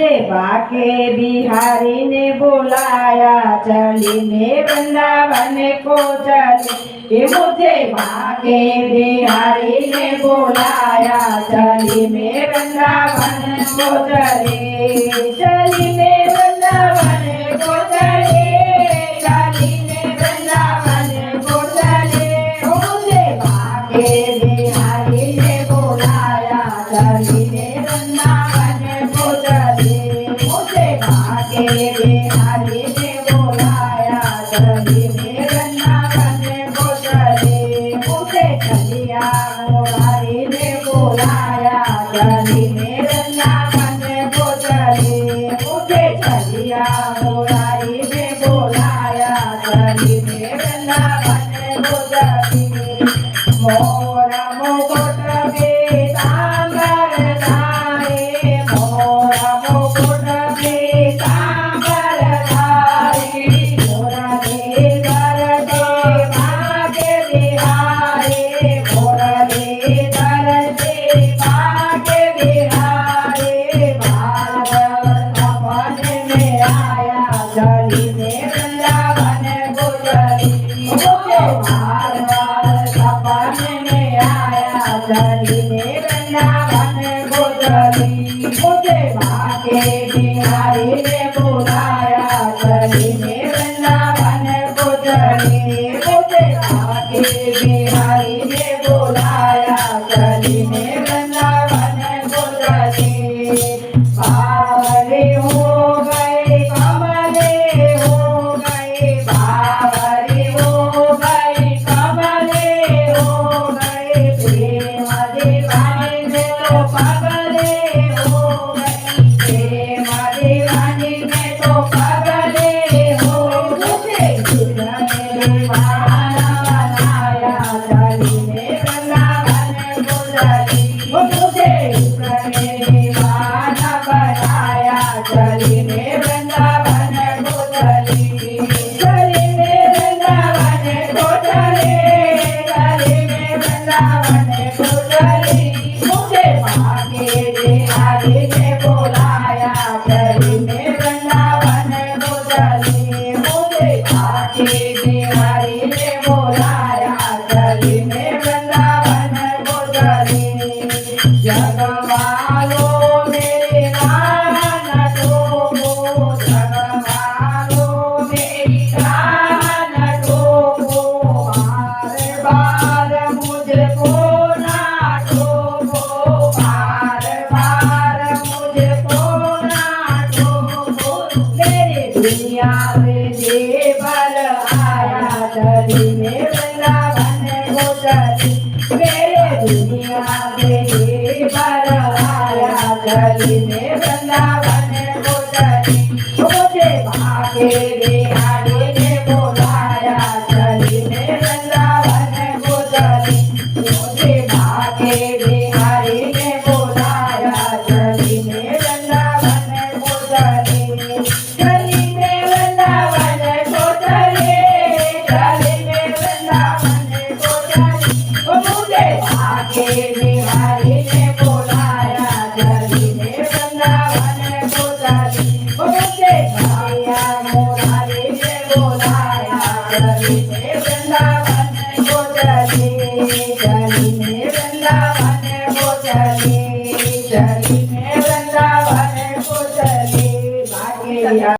बाके बिहारी ने बुलाया चली वृंदावन को चली। मुझे बाके बिहारी ने बुलाया चली वृंदावन को चली। चली वृंदावन को चली। चली वृंदावन को चली। मुझे बाके बिहारी ने बुलाया चली वृंदावन को चली। बाके बिहारी ने बुलाया चली वृंदावन को चली। मुझे चलिया मुरारी ने बुलाया चली वृंदावन को चली। मुझे चलिया मुरारी ने बुलाया चली वृंदावन को चली। मोरा मुकुट पीतांबर धारी। मोरा मुकुट मुझे बाके बिहारी ने बुलाया चली वृंदावन को चली। मुझे बाके बिहारी ने बुलाया चली वृंदावन को चली। बावरे हो गए कमले हो गए। बावरे हो गए कमले हो गए। प्रेम दीवाने में तो पगले हो गए। प्रेम दीवाने में तो पगले हो। मुझे दीवाना बनाया चली वृंदावन को चली। मुझे दीवाना बनाया चली वृंदावन को चली। चली वृंदावन को चली। चली वृंदावन को चली। मुझे बाके बिहारी ने बुलाया चली वृंदावन को चली। मुझे बाके बिहारी ने बुलाया चली वृंदावन को चली। जगमालो मेरे कान ठोको। जगमालो मेरी कान ठोको। बार बार मुझको ना ठोको। बार बार मुझको ना ठोको। मेरी दुनिया में देवल आया चली वृंदावन को चली। मेरे दुनिया में देवल आया चली वृंदावन को चली। मुझे बाके बिहारी ने बुलाया चली वृंदावन को चली। मुझे बाके बिहारी ने बुलाया चली वृंदावन को चली। चली वृंदावन को चली। चली वृंदावन को चली। मुझे बाके बिहारी ने बुलाया चली वृंदावन को चली। मुझे चलिया मुरारी ने बुलाया चली वृंदावन को चली। चली वृंदावन को चली। चली वृंदावन को चली। बाके